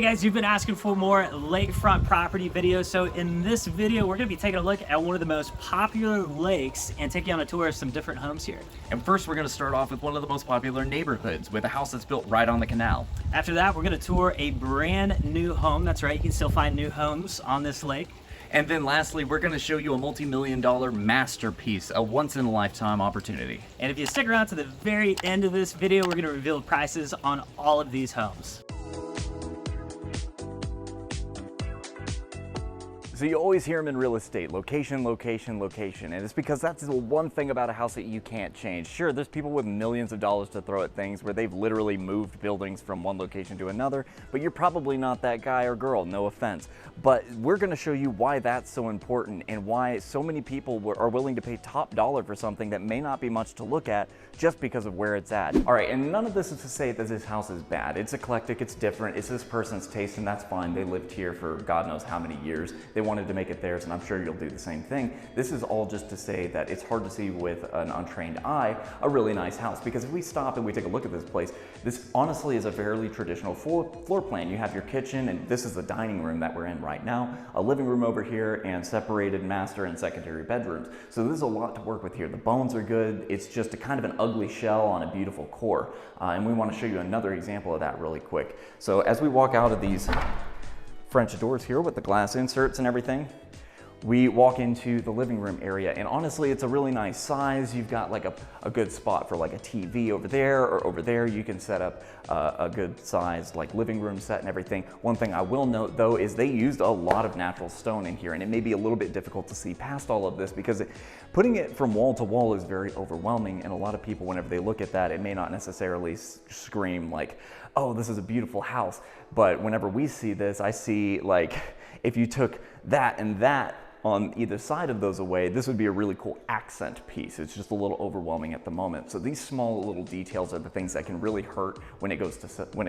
Hey guys, you've been asking for more lakefront property videos. So in this video, we're gonna be taking a look at one of the most popular lakes and taking on a tour of some different homes here. And first, we're going to start off with one of the most popular neighborhoods with a house that's built right on the canal. After that, we're gonna tour a brand new home. That's right, you can still find new homes on this lake. And then lastly, we're going to show you a multi-million-dollar masterpiece, a once-in-a-lifetime opportunity. And if you stick around to the very end of this video, we're gonna reveal prices on all of these homes. So you always hear them in real estate, location, location, location. And it's because that's the one thing about a house that you can't change. Sure, there's people with millions of dollars to throw at things where they've literally moved buildings from one location to another, but you're probably not that guy or girl, no offense. But we're gonna show you why that's so important and why so many people are willing to pay top dollar for something that may not be much to look at just because of where it's at. All right, and none of this is to say that this house is bad. It's eclectic, it's different, it's this person's taste, and that's fine. They lived here for God knows how many years. They wanted to make it theirs, and I'm sure you'll do the same thing. This is all just to say that it's hard to see with an untrained eye a really nice house, because if we stop and we take a look at this place, this honestly is a fairly traditional floor plan. You have your kitchen, and this is the dining room that we're in right now, a living room over here, and separated master and secondary bedrooms. So there's a lot to work with here. The bones are good. It's just a kind of an ugly shell on a beautiful core, and we want to show you another example of that really quick. So as we walk out of these French doors here with the glass inserts and everything, we walk into the living room area, and honestly, it's a really nice size. You've got like a good spot for like a TV over there, or over there you can set up a good size like living room set and everything. One thing I will note though is they used a lot of natural stone in here, and it may be a little bit difficult to see past all of this because putting it from wall to wall is very overwhelming, and a lot of people, whenever they look at that, it may not necessarily scream like, oh, this is a beautiful house. But whenever we see this, I see like if you took that and that on either side of those away, this would be a really cool accent piece. It's just a little overwhelming at the moment. So these small little details are the things that can really hurt when it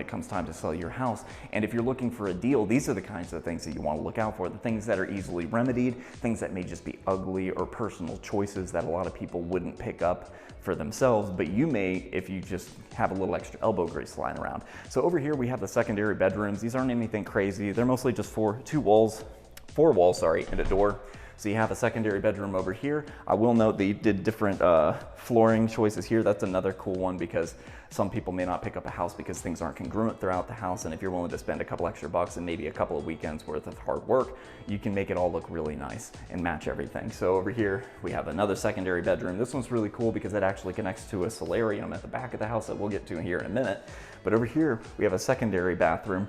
comes time to sell your house. And if you're looking for a deal, these are the kinds of things that you want to look out for. The things that are easily remedied, things that may just be ugly or personal choices that a lot of people wouldn't pick up for themselves, but you may if you just have a little extra elbow grease lying around. So over here we have the secondary bedrooms. These aren't anything crazy. They're mostly just four walls, and a door. So you have a secondary bedroom over here. I will note that you did different flooring choices here. That's another cool one because some people may not pick up a house because things aren't congruent throughout the house. And if you're willing to spend a couple extra bucks and maybe a couple of weekends worth of hard work, you can make it all look really nice and match everything. So over here, we have another secondary bedroom. This one's really cool because it actually connects to a solarium at the back of the house that we'll get to here in a minute. But over here, we have a secondary bathroom.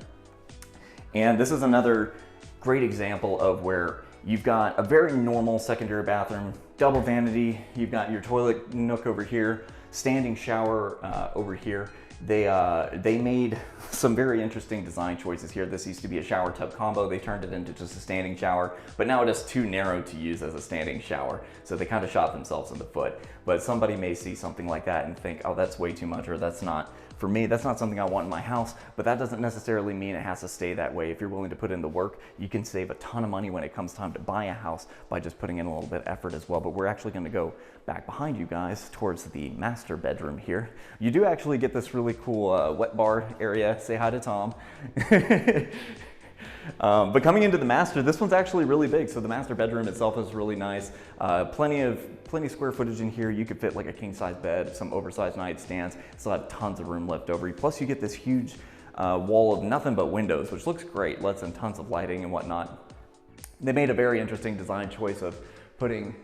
And this is another great example of where you've got a very normal secondary bathroom, double vanity, you've got your toilet nook over here, standing shower over here. They made some very interesting design choices here. This used to be a shower tub combo. They turned it into just a standing shower, but now it is too narrow to use as a standing shower. So they kind of shot themselves in the foot. But somebody may see something like that and think, oh, that's way too much, or that's not, for me, that's not something I want in my house. But that doesn't necessarily mean it has to stay that way. If you're willing to put in the work, you can save a ton of money when it comes time to buy a house by just putting in a little bit of effort as well. But we're actually going to go back behind you guys towards the master bedroom here. You do actually get this really cool wet bar area. Say hi to Tom. But coming into the master, this one's actually really big. So the master bedroom itself is really nice. Plenty of square footage in here. You could fit like a king size bed, some oversized nightstands. Still have tons of room left over. Plus you get this huge wall of nothing but windows, which looks great. Lets in tons of lighting and whatnot. They made a very interesting design choice of putting,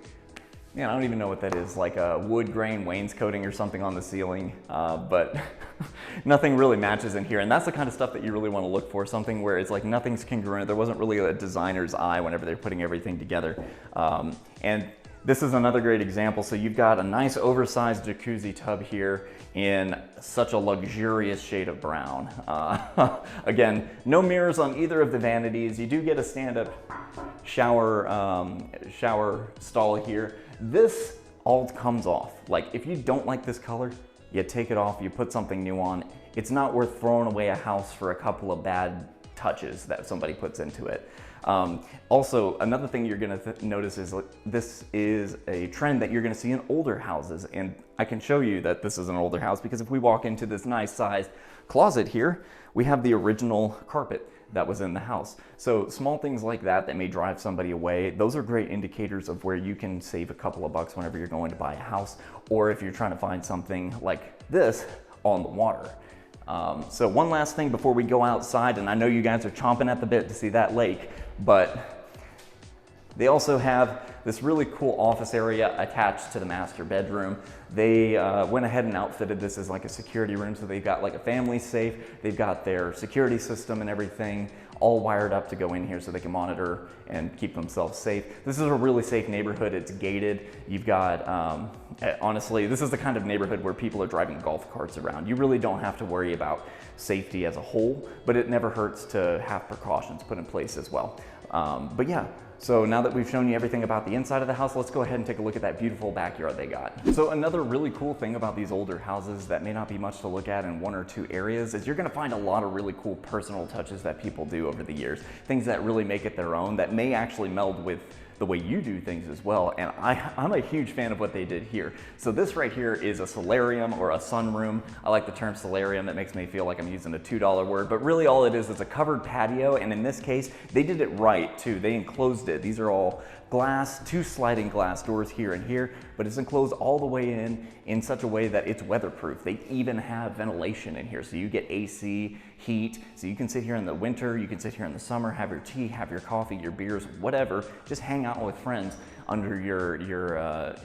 I don't even know what that is, like a wood grain wainscoting or something on the ceiling, but nothing really matches in here. And that's the kind of stuff that you really want to look for, something where it's like nothing's congruent. There wasn't really a designer's eye whenever they're putting everything together. And this is another great example. So you've got a nice oversized jacuzzi tub here in such a luxurious shade of brown. Again, no mirrors on either of the vanities. You do get a stand-up shower stall here. This all comes off. Like if you don't like this color, you take it off, you put something new on. It's not worth throwing away a house for a couple of bad touches that somebody puts into it. Also, another thing you're gonna notice is this is a trend that you're gonna see in older houses. And I can show you that this is an older house because if we walk into this nice sized closet here, we have the original carpet that was in the house. So small things like that that may drive somebody away, those are great indicators of where you can save a couple of bucks whenever you're going to buy a house, or if you're trying to find something like this on the water. So one last thing before we go outside, and I know you guys are chomping at the bit to see that lake, but they also have this really cool office area attached to the master bedroom. They went ahead and outfitted this as like a security room, so they've got like a family safe, they've got their security system and everything all wired up to go in here so they can monitor and keep themselves safe. This is a really safe neighborhood. It's gated. You've got, honestly, this is the kind of neighborhood where people are driving golf carts around. You really don't have to worry about safety as a whole, but it never hurts to have precautions put in place as well. But yeah, so now that we've shown you everything about the inside of the house, let's go ahead and take a look at that beautiful backyard they got. So another really cool thing about these older houses that may not be much to look at in one or two areas is you're gonna find a lot of really cool personal touches that people do over the years. Things that really make it their own, that may actually meld with the way you do things as well. And I'm a huge fan of what they did here. So this right here is a solarium or a sunroom. I like the term solarium. It makes me feel like I'm using a $2 word, but really all it is a covered patio. And in this case, they did it right too. They enclosed it. These are all glass, 2 sliding glass doors here and here, but it's enclosed all the way in such a way that it's weatherproof. They even have ventilation in here. So you get AC, heat, so you can sit here in the winter, you can sit here in the summer, have your tea, have your coffee, your beers, whatever, just hang out with friends under your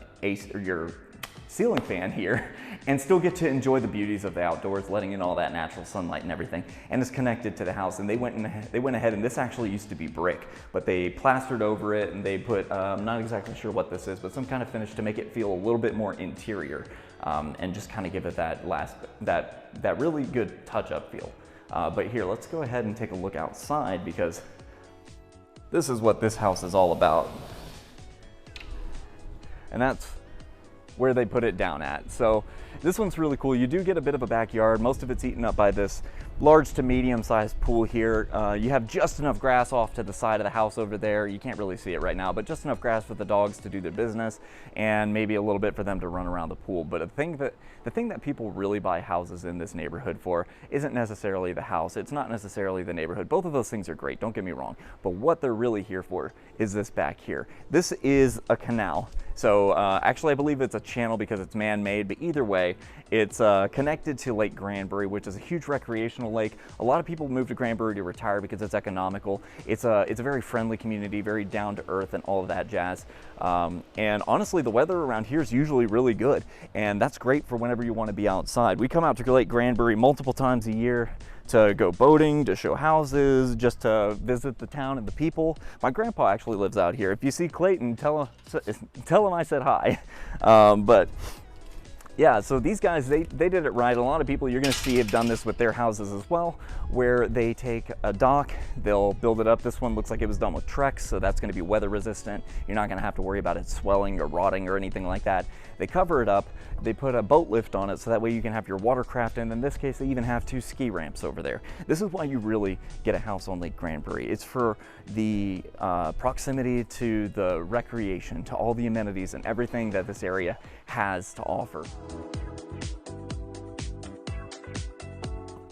ceiling fan here and still get to enjoy the beauties of the outdoors, letting in all that natural sunlight and everything. And it's connected to the house. And they went ahead, and this actually used to be brick, but they plastered over it and they put, I'm not exactly sure what this is, but some kind of finish to make it feel a little bit more interior and just kind of give it that really good touch-up feel. But here, let's go ahead and take a look outside, because this is what this house is all about. And that's where they put it down at. So this one's really cool. You do get a bit of a backyard. Most of it's eaten up by this large to medium sized pool here. You have just enough grass off to the side of the house over there. You can't really see it right now, but just enough grass for the dogs to do their business and maybe a little bit for them to run around the pool. But the thing that people really buy houses in this neighborhood for isn't necessarily the house. It's not necessarily the neighborhood. Both of those things are great, don't get me wrong. But what they're really here for is this back here. This is a canal. So actually I believe it's a channel because it's man-made, but either way, it's connected to Lake Granbury, which is a huge recreational lake. A lot of people move to Granbury to retire because it's economical. It's a very friendly community, very down to earth and all of that jazz. And honestly, the weather around here is usually really good, and that's great for whenever you want to be outside. We come out to Lake Granbury multiple times a year to go boating, to show houses, just to visit the town and the people. My grandpa actually lives out here. If you see Clayton, tell him I said hi. But yeah, so these guys, they did it right. A lot of people you're gonna see have done this with their houses as well, where they take a dock, they'll build it up. This one looks like it was done with Trex, so that's gonna be weather resistant. You're not gonna have to worry about it swelling or rotting or anything like that. They cover it up, they put a boat lift on it, so that way you can have your watercraft, and in this case, they even have 2 ski ramps over there. This is why you really get a house on Lake Granbury. It's for the proximity to the recreation, to all the amenities and everything that this area has to offer.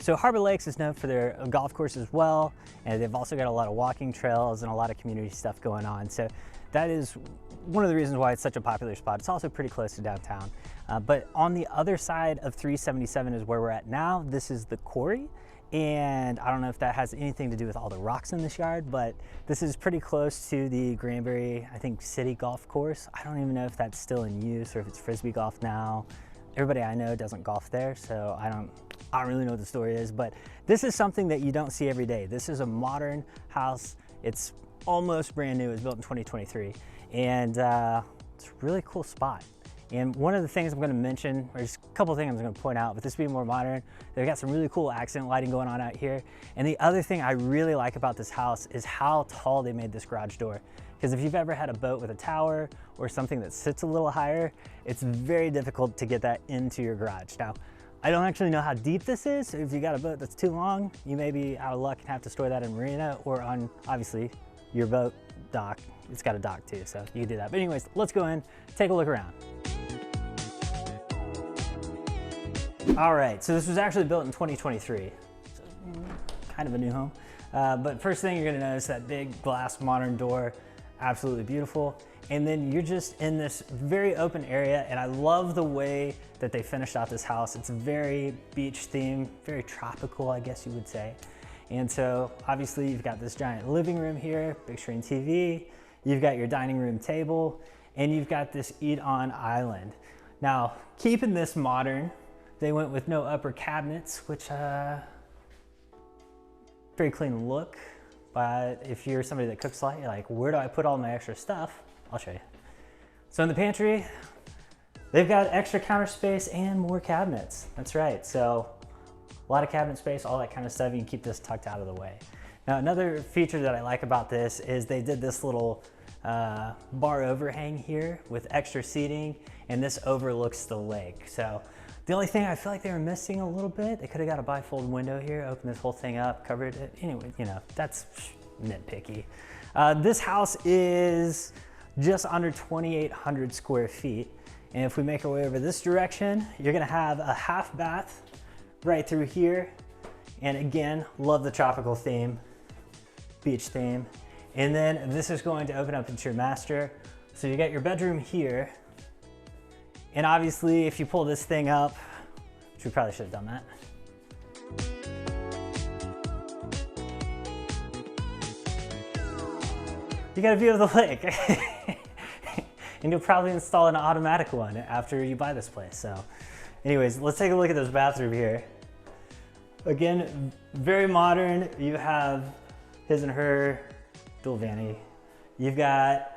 So Harbor Lakes is known for their golf course as well, and they've also got a lot of walking trails and a lot of community stuff going on. So that is one of the reasons why it's such a popular spot. It's also pretty close to downtown. But on the other side of 377 is where we're at now. This is the Quarry. And I don't know if that has anything to do with all the rocks in this yard, but this is pretty close to the Granbury, I think, City Golf Course. I don't even know if that's still in use or if it's Frisbee golf now. Everybody I know doesn't golf there, so I don't really know what the story is, but this is something that you don't see every day. This is a modern house. It's almost brand new. It was built in 2023, and it's a really cool spot. And one of the things I'm going to mention, or just a couple of things I'm going to point out, but this being more modern, they've got some really cool accent lighting going on out here. And the other thing I really like about this house is how tall they made this garage door. Because if you've ever had a boat with a tower or something that sits a little higher, it's very difficult to get that into your garage. Now, I don't actually know how deep this is. So if you got a boat that's too long, you may be out of luck and have to store that in a marina or on, obviously, your boat dock. It's got a dock too, so you can do that. But anyways, let's go in, take a look around. All right, so this was actually built in 2023. So, kind of a new home. But first thing you're gonna notice, that big glass modern door, absolutely beautiful. And then you're just in this very open area, and I love the way that they finished out this house. It's very beach themed, very tropical, I guess you would say. And so obviously you've got this giant living room here, big screen TV, you've got your dining room table, and you've got this eat-on island. Now, keeping this modern, they went with no upper cabinets, which, very clean look. But if you're somebody that cooks a lot, you're like, where do I put all my extra stuff? I'll show you. So in the pantry, they've got extra counter space and more cabinets. That's right. So a lot of cabinet space, all that kind of stuff. You can keep this tucked out of the way. Now, another feature that I like about this is they did this little bar overhang here with extra seating, and this overlooks the lake. So the only thing I feel like they were missing a little bit, they could have got a bifold window here, open this whole thing up, covered it. Anyway, you know, that's nitpicky. This house is just under 2,800 square feet. And if we make our way over this direction, you're gonna have a half bath right through here. And again, love the tropical theme, beach theme. And then this is going to open up into your master. So you got your bedroom here. And obviously, if you pull this thing up, which we probably should have done that. You got a view of the lake. And you'll probably install an automatic one after you buy this place. So anyways, let's take a look at this bathroom here. Again, very modern. You have his and her dual vanity. You've got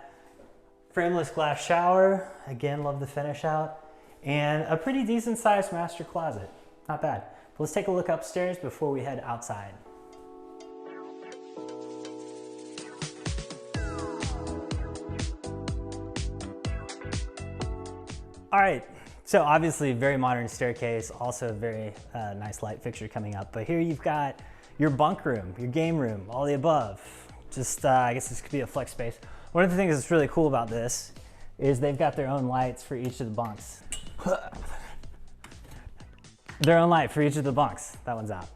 frameless glass shower. Again, love the finish out. And a pretty decent sized master closet. Not bad. But let's take a look upstairs before we head outside. All right, so obviously very modern staircase, also very nice light fixture coming up. But here you've got your bunk room, your game room, all the above. Just, I guess this could be a flex space. One of the things that's really cool about this is they've got their own lights for each of the bunks. Their own light for each of the bunks. That one's out.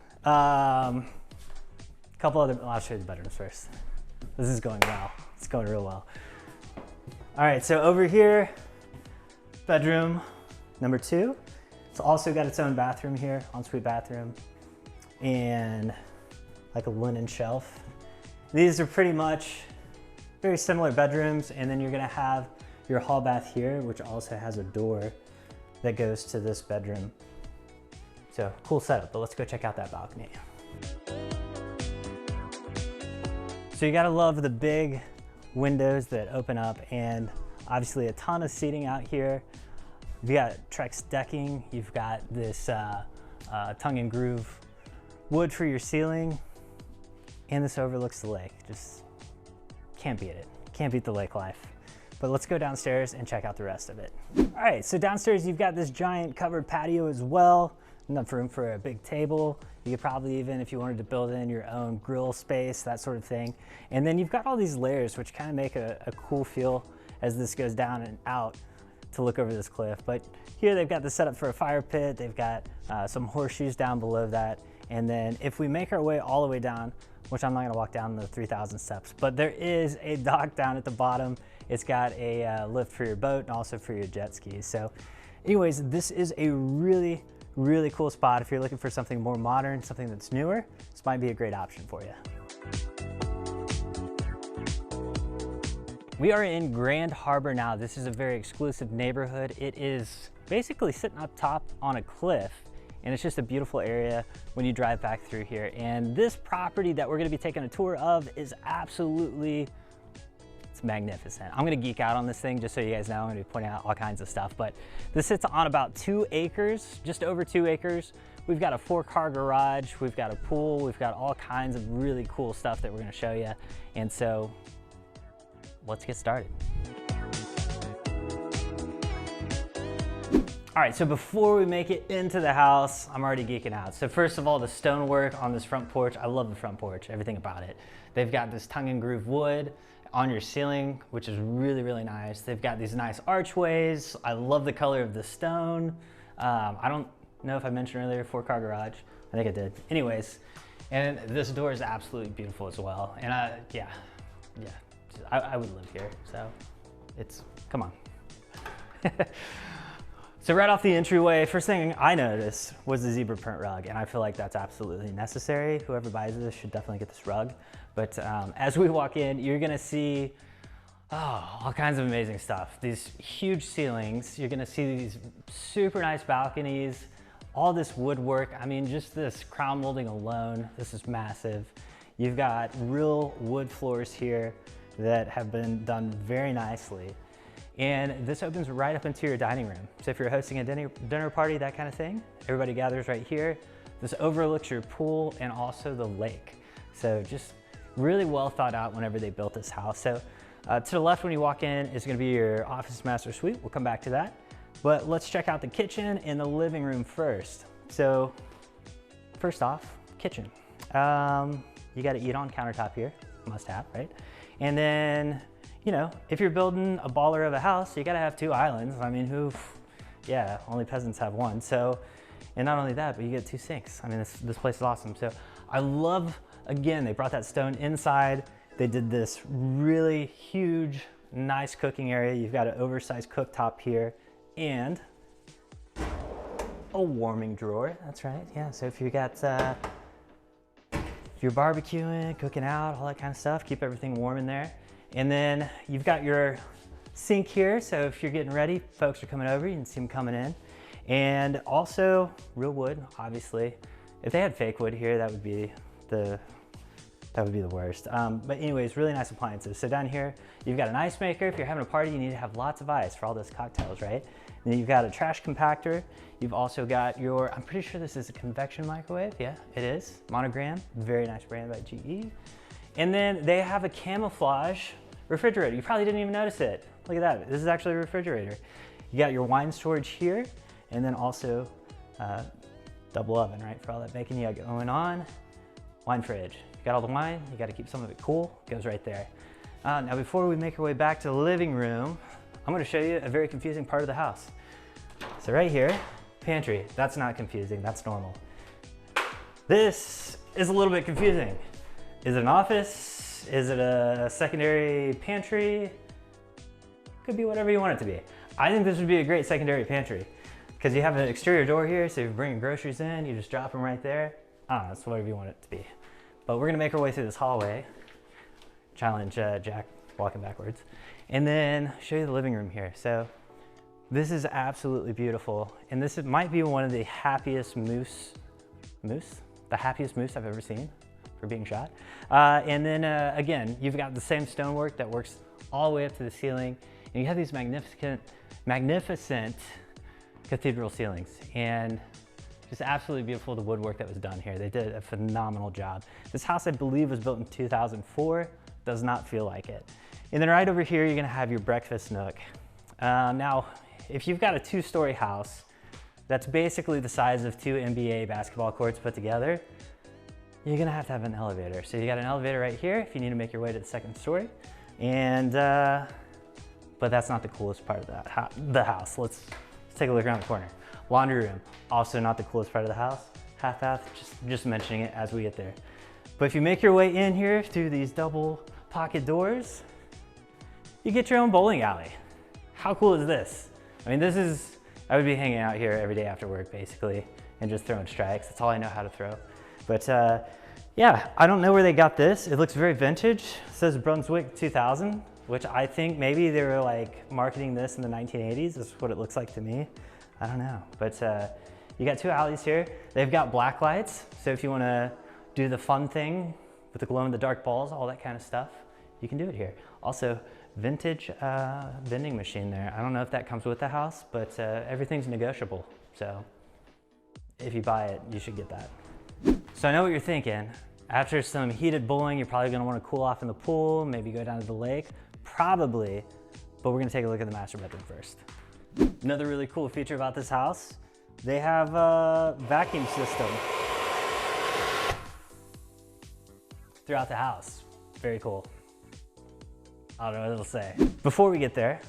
Couple other, I'll show you the bedrooms first. This is going well. It's going real well. All right, so over here, bedroom number 2. It's also got its own bathroom here, ensuite bathroom, and like a linen shelf. These are pretty much very similar bedrooms, and then you're gonna have your hall bath here, which also has a door that goes to this bedroom. So cool setup, but let's go check out that balcony. So you gotta love the big windows that open up, and obviously a ton of seating out here. You've got Trex decking, you've got this tongue and groove wood for your ceiling, and this overlooks the lake. Just can't beat it. Can't beat the lake life. But let's go downstairs and check out the rest of it. All right, so downstairs you've got this giant covered patio as well. Enough room for a big table. You could probably even, if you wanted to build in your own grill space, that sort of thing. And then you've got all these layers, which kind of make a cool feel as this goes down and out to look over this cliff. But here they've got the setup for a fire pit. They've got some horseshoes down below that. And then if we make our way all the way down, which I'm not gonna walk down the 3,000 steps, but there is a dock down at the bottom. It's got a lift for your boat and also for your jet skis. So anyways, this is a really, really cool spot. If you're looking for something more modern, something that's newer, this might be a great option for you. We are in Grand Harbor now. This is a very exclusive neighborhood. It is basically sitting up top on a cliff, and it's just a beautiful area when you drive back through here. And this property that we're gonna be taking a tour of is absolutely, it's magnificent. I'm gonna geek out on this thing just so you guys know. I'm gonna be pointing out all kinds of stuff, but this sits on about 2 acres, just over 2 acres. We've got a 4-car garage, we've got a pool, we've got all kinds of really cool stuff that we're gonna show you. And so let's get started. All right, so before we make it into the house, I'm already geeking out. So first of all, the stonework on this front porch, I love the front porch, everything about it. They've got this tongue and groove wood on your ceiling, which is really, really nice. They've got these nice archways. I love the color of the stone. I don't know if I mentioned earlier, 4-car garage. I think I did. Anyways, and this door is absolutely beautiful as well. And I would live here, so it's, come on. So right off the entryway, first thing I noticed was the zebra print rug, and I feel like that's absolutely necessary. Whoever buys this should definitely get this rug. But as we walk in, you're gonna see all kinds of amazing stuff. These huge ceilings, you're gonna see these super nice balconies, all this woodwork. I mean, just this crown molding alone, this is massive. You've got real wood floors here that have been done very nicely. And this opens right up into your dining room. So if you're hosting a dinner party, that kind of thing, everybody gathers right here. This overlooks your pool and also the lake. So just really well thought out whenever they built this house. So to the left when you walk in is gonna be your office master suite. We'll come back to that. But let's check out the kitchen and the living room first. So first off, kitchen. You gotta eat on countertop here, must have, right? And then, you know, if you're building a baller of a house, you gotta have 2 islands. I mean, only peasants have one. So, and not only that, but you get 2 sinks. I mean, this place is awesome. So I love, again, they brought that stone inside. They did this really huge, nice cooking area. You've got an oversized cooktop here and a warming drawer. That's right, yeah. So if you got, if you're barbecuing, cooking out, all that kind of stuff, keep everything warm in there. And then you've got your sink here, so if you're getting ready, folks are coming over, you can see them coming in. And also real wood, obviously. If they had fake wood here, that would be the worst. But anyways, really nice appliances. So down here, you've got an ice maker. If you're having a party, you need to have lots of ice for all those cocktails, right? And then you've got a trash compactor. You've also got your, I'm pretty sure this is a convection microwave. Yeah, it is. Monogram, very nice brand by GE. And then they have a camouflage refrigerator. You probably didn't even notice it. Look at that, this is actually a refrigerator. You got your wine storage here, and then also double oven, right? For all that bacon you got going on. Wine fridge. You got all the wine, you gotta keep some of it cool, it goes right there. Now before we make our way back to the living room, I'm gonna show you a very confusing part of the house. So right here, pantry. That's not confusing, that's normal. This is a little bit confusing. Is it an office? Is it a secondary pantry? Could be whatever you want it to be. I think this would be a great secondary pantry because you have an exterior door here, so if you're bringing groceries in, you just drop them right there. I don't know, it's whatever you want it to be. But we're gonna make our way through this hallway. Challenge Jack walking backwards. And then show you the living room here. So this is absolutely beautiful. And this might be one of the happiest moose I've ever seen for being shot. And then again, you've got the same stonework that works all the way up to the ceiling. And you have these magnificent cathedral ceilings. And just absolutely beautiful, the woodwork that was done here. They did a phenomenal job. This house, I believe, was built in 2004. Does not feel like it. And then right over here, you're gonna have your breakfast nook. Now, if you've got a 2-story house, that's basically the size of 2 NBA basketball courts put together, you're gonna have to have an elevator. So you got an elevator right here if you need to make your way to the 2nd story. And, but that's not the coolest part of the house. Let's take a look around the corner. Laundry room, also not the coolest part of the house. Half bath, just mentioning it as we get there. But if you make your way in here through these double pocket doors, you get your own bowling alley. How cool is this? I mean, I would be hanging out here every day after work basically and just throwing strikes. That's all I know how to throw. But yeah, I don't know where they got this. It looks very vintage. It says Brunswick 2000, which I think maybe they were like marketing this in the 1980s. This is what it looks like to me. I don't know, but you got 2 alleys here. They've got black lights, so if you want to do the fun thing with the glow-in-the-dark balls, all that kind of stuff, you can do it here. Also, vintage vending machine there. I don't know if that comes with the house, but everything's negotiable. So if you buy it, you should get that. So I know what you're thinking. After some heated bowling, you're probably gonna wanna cool off in the pool, maybe go down to the lake. Probably, but we're gonna take a look at the master bedroom first. Another really cool feature about this house, they have a vacuum system throughout the house. Very cool. I don't know what it'll say. Before we get there,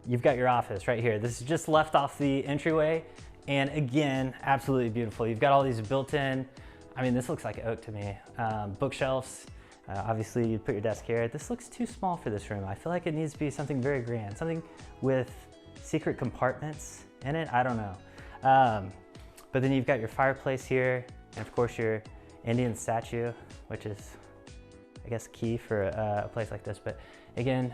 you've got your office right here. This is just left off the entryway, And again, absolutely beautiful. You've got all these built-in, I mean, this looks like oak to me. Bookshelves, obviously you'd put your desk here. This looks too small for this room. I feel like it needs to be something very grand, something with secret compartments in it, I don't know. But then you've got your fireplace here, and of course your Indian statue, which is, I guess, key for a place like this. But again,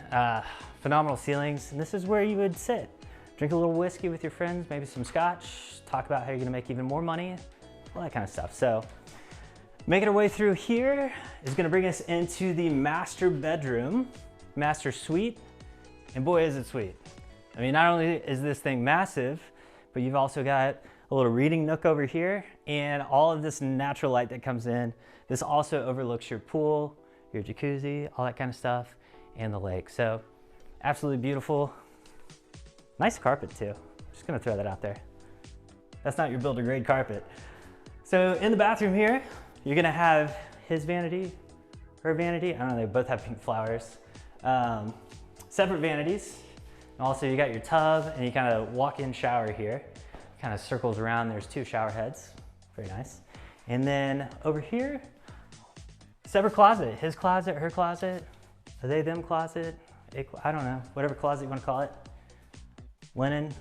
phenomenal ceilings, and this is where you would sit. Drink a little whiskey with your friends, maybe some scotch, talk about how you're gonna make even more money, all that kind of stuff. So making our way through here is gonna bring us into the master bedroom, master suite, and boy is it sweet. I mean, not only is this thing massive, but you've also got a little reading nook over here and all of this natural light that comes in. This also overlooks your pool, your jacuzzi, all that kind of stuff, and the lake. So absolutely beautiful. Nice carpet too. Just gonna throw that out there. That's not your builder grade carpet. So in the bathroom here, you're gonna have his vanity, her vanity. I don't know, they both have pink flowers. Separate vanities. And also you got your tub and you kind of walk-in shower here. Kind of circles around, there's 2 shower heads. Very nice. And then over here, separate closet. His closet, her closet, a they, them closet. I don't know, whatever closet you wanna call it. Linen.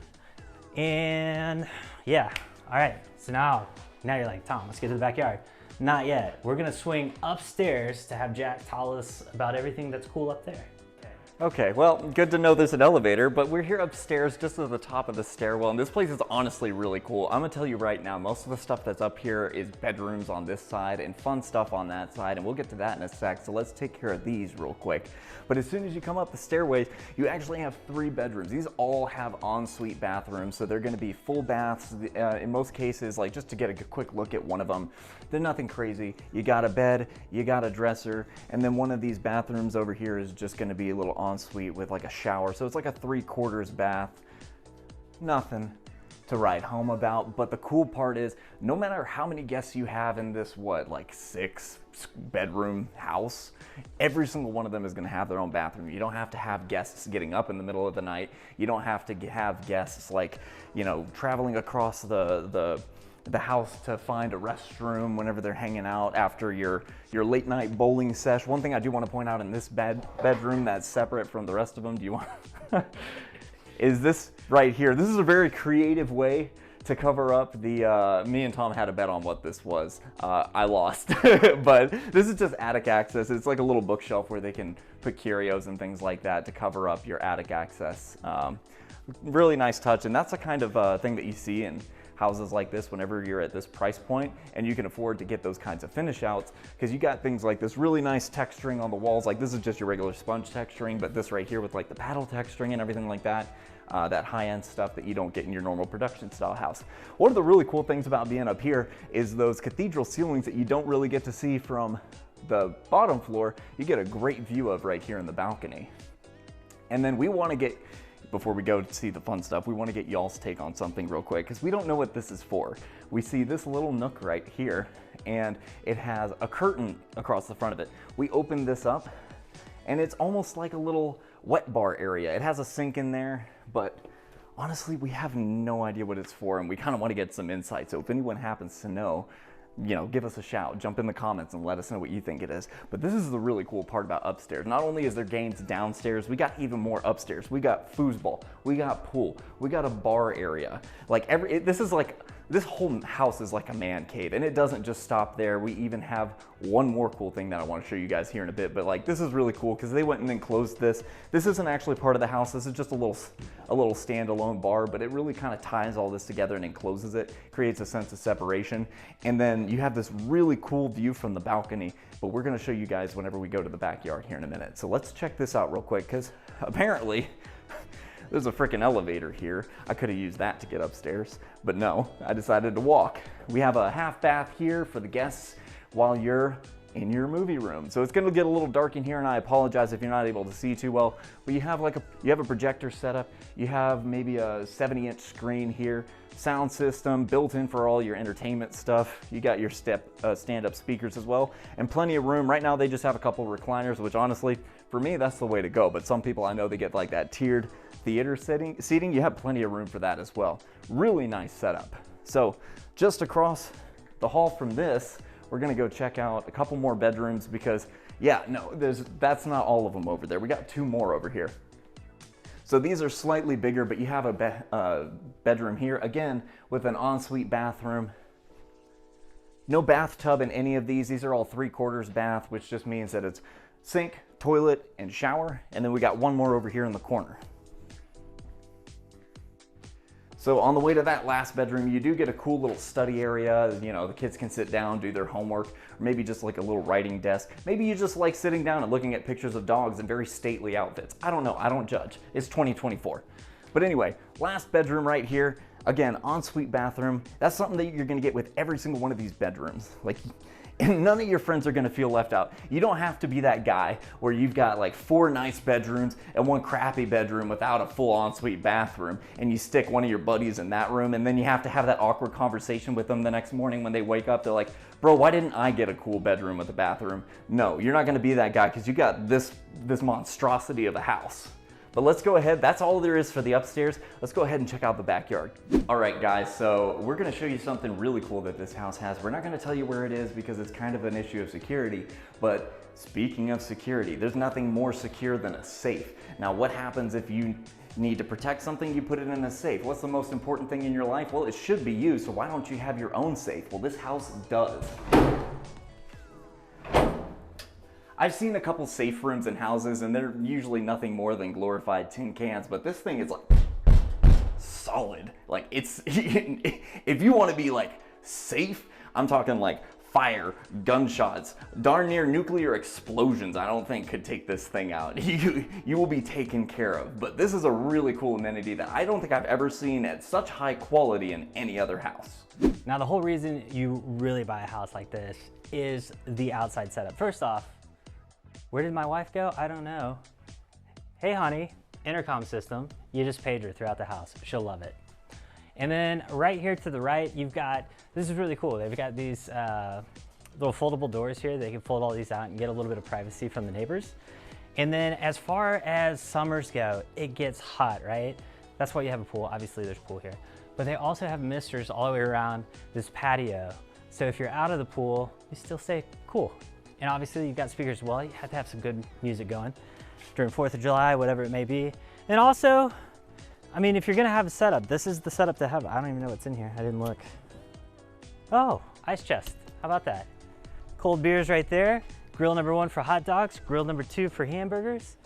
And yeah, all right, so now you're like, Tom, let's get to the backyard. Not yet. We're gonna swing upstairs to have Jack tell us about everything that's cool up there. Okay, well, good to know there's an elevator, but we're here upstairs just at the top of the stairwell, and this place is honestly really cool. I'm gonna tell you right now, most of the stuff that's up here is bedrooms on this side and fun stuff on that side, and we'll get to that in a sec, so let's take care of these real quick. But as soon as you come up the stairways, you actually have 3 bedrooms. These all have ensuite bathrooms, so they're gonna be full baths. In most cases, like just to get a quick look at one of them, they're nothing crazy. You got a bed, you got a dresser, and then one of these bathrooms over here is just gonna be a little ensuite with like a shower. So it's like a 3/4 bath. Nothing to write home about, but the cool part is no matter how many guests you have in this, like 6 bedroom house, every single one of them is going to have their own bathroom. You don't have to have guests getting up in the middle of the night. You don't have to have guests like, you know, traveling across the house to find a restroom whenever they're hanging out after your late night bowling sesh. One thing I do want to point out in this bedroom that's separate from the rest of them, do you want is this right here. This is a very creative way to cover up the, me and Tom had a bet on what this was. I lost, but this is just attic access. It's like a little bookshelf where they can put curios and things like that to cover up your attic access. Really nice touch, and that's the kind of thing that you see in houses like this whenever you're at this price point and you can afford to get those kinds of finish outs, because you got things like this really nice texturing on the walls. Like this is just your regular sponge texturing, but this right here with like the paddle texturing and everything like that, that high-end stuff that you don't get in your normal production style house. One of the really cool things about being up here is those cathedral ceilings that you don't really get to see from the bottom floor. You get a great view of right here in the balcony. And then we want to get, before we go to see the fun stuff, we want to get y'all's take on something real quick, because we don't know what this is for. We see this little nook right here, and it has a curtain across the front of it. We open this up, and it's almost like a little wet bar area. It has a sink in there, but honestly, we have no idea what it's for, and we kind of want to get some insight. So if anyone happens to know, you know, give us a shout, jump in the comments and let us know what you think it is. But this is the really cool part about upstairs. Not only is there games downstairs, we got even more upstairs. We got foosball, we got pool, we got a bar area. Like this whole house is like a man cave, and it doesn't just stop there. We even have one more cool thing that I want to show you guys here in a bit, but like this is really cool because they went and enclosed this. This isn't actually part of the house. This is just a little standalone bar, but it really kind of ties all this together and encloses it, creates a sense of separation. And then you have this really cool view from the balcony, but we're going to show you guys whenever we go to the backyard here in a minute. So let's check this out real quick, because apparently there's a freaking elevator here. I could have used that to get upstairs, but no, I decided to walk. We have a half bath here for the guests while you're in your movie room. So it's gonna get a little dark in here, and I apologize if you're not able to see too well, but you have a projector set up, you have maybe a 70-inch screen here, sound system built in for all your entertainment stuff. You got your stand-up speakers as well, and plenty of room. Right now they just have a couple of recliners, which honestly, for me, that's the way to go. But some people I know, they get like that tiered theater seating. You have plenty of room for that as well. Really nice setup. So just across the hall from this, we're gonna go check out a couple more bedrooms because, yeah, no, that's not all of them over there. We got 2 more over here. So these are slightly bigger, but you have a bedroom here, again, with an ensuite bathroom. No bathtub in any of these. These are all 3/4 bath, which just means that it's sink, toilet, and shower. And then we got one more over here in the corner. So on the way to that last bedroom, you do get a cool little study area. You know, the kids can sit down, do their homework, or maybe just like a little writing desk. Maybe you just like sitting down and looking at pictures of dogs in very stately outfits. I don't know, I don't judge. It's 2024. But anyway, last bedroom right here. Again, ensuite bathroom. That's something that you're gonna get with every single one of these bedrooms. Like, and none of your friends are gonna feel left out. You don't have to be that guy where you've got like 4 nice bedrooms and 1 crappy bedroom without a full ensuite bathroom, and you stick one of your buddies in that room, and then you have to have that awkward conversation with them the next morning when they wake up. They're like, bro, why didn't I get a cool bedroom with a bathroom? No, you're not gonna be that guy because you got this monstrosity of a house. But let's go ahead, that's all there is for the upstairs. Let's go ahead and check out the backyard. All right guys, so we're gonna show you something really cool that this house has. We're not gonna tell you where it is because it's kind of an issue of security, but speaking of security, there's nothing more secure than a safe. Now what happens if you need to protect something, you put it in a safe? What's the most important thing in your life? Well, it should be you, so why don't you have your own safe? Well, this house does. I've seen a couple safe rooms in houses and they're usually nothing more than glorified tin cans, but this thing is like solid. Like it's, if you want to be like safe, I'm talking like fire, gunshots, darn near nuclear explosions, I don't think could take this thing out. You will be taken care of. But this is a really cool amenity that I don't think I've ever seen at such high quality in any other house. Now the whole reason you really buy a house like this is the outside setup. First off, where did my wife go? I don't know. Hey honey, intercom system. You just page her throughout the house. She'll love it. And then right here to the right, you've got, this is really cool. They've got these little foldable doors here. They can fold all these out and get a little bit of privacy from the neighbors. And then as far as summers go, it gets hot, right? That's why you have a pool. Obviously there's a pool here. But they also have misters all the way around this patio. So if you're out of the pool, you still stay cool. And obviously you've got speakers as well. You have to have some good music going during 4th of July, whatever it may be. And also, I mean, if you're gonna have a setup, this is the setup to have. I don't even know what's in here. I didn't look. Oh, ice chest. How about that? Cold beers right there. Grill number 1 for hot dogs. Grill number 2 for hamburgers.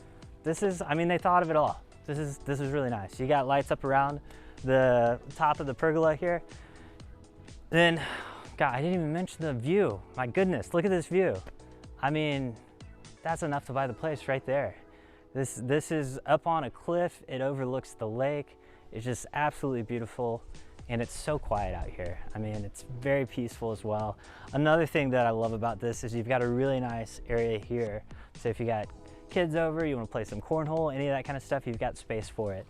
This is, I mean, they thought of it all. This is really nice. You got lights up around the top of the pergola here. Then, God, I didn't even mention the view. My goodness, look at this view. I mean, that's enough to buy the place right there. This is up on a cliff. It overlooks the lake. It's just absolutely beautiful. And it's so quiet out here. I mean, it's very peaceful as well. Another thing that I love about this is you've got a really nice area here. So if you got kids over, you wanna play some cornhole, any of that kind of stuff, you've got space for it.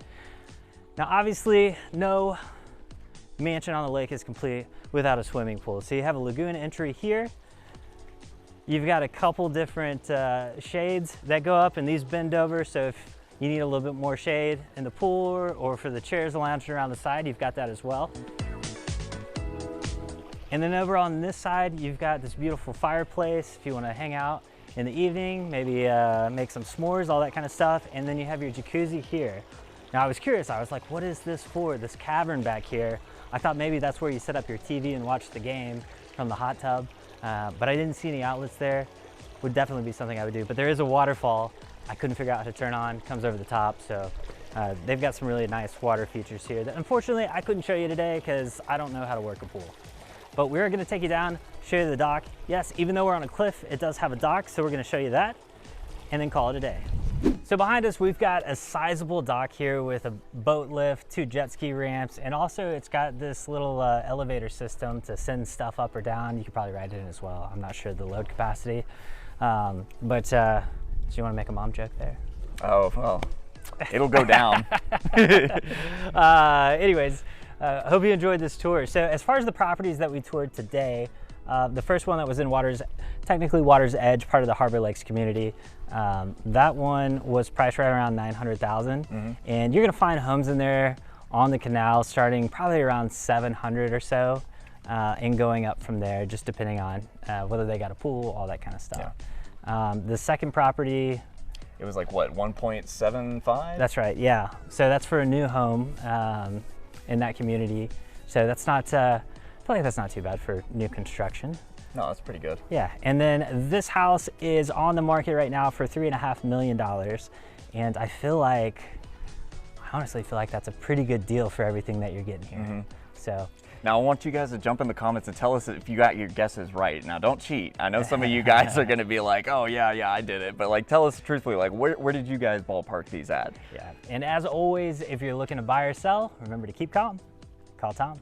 Now, obviously, no mansion on the lake is complete without a swimming pool. So you have a lagoon entry here. You've got a couple different shades that go up, and these bend over, so if you need a little bit more shade in the pool or for the chairs lounging around the side, you've got that as well. And then over on this side, you've got this beautiful fireplace if you want to hang out in the evening, maybe make some s'mores, all that kind of stuff. And then you have your jacuzzi here. Now I was curious, I was like, what is this for, this cavern back here? I thought maybe that's where you set up your TV and watch the game from the hot tub. But I didn't see any outlets there. Would definitely be something I would do. But there is a waterfall I couldn't figure out how to turn on, comes over the top. So they've got some really nice water features here that unfortunately I couldn't show you today because I don't know how to work a pool. But we're gonna take you down, show you the dock. Yes, even though we're on a cliff, it does have a dock, so we're gonna show you that and then call it a day. So behind us, we've got a sizable dock here with a boat lift, 2 jet ski ramps, and also it's got this little elevator system to send stuff up or down. You could probably ride it in as well. I'm not sure the load capacity. Do you want to make a mom joke there? Oh, well, it'll go down. Anyways, I hope you enjoyed this tour. So as far as the properties that we toured today, the first one that was in technically Water's Edge, part of the Harbor Lakes community, that one was priced right around $900,000, and you're gonna find homes in there on the canal starting probably around 700 or so, and going up from there, just depending on whether they got a pool, all that kind of stuff. Yeah. The second property, it was like what, 1.75? That's right, yeah. So that's for a new home in that community. So that's not, I feel like that's not too bad for new construction. No, that's pretty good. Yeah, and then this house is on the market right now for $3.5 million. And I honestly feel like that's a pretty good deal for everything that you're getting here. So. Now I want you guys to jump in the comments and tell us if you got your guesses right. Now don't cheat. I know some of you guys are gonna be like, oh yeah, I did it. But like, tell us truthfully, like where did you guys ballpark these at? Yeah, and as always, if you're looking to buy or sell, remember to keep calm. Call Tom.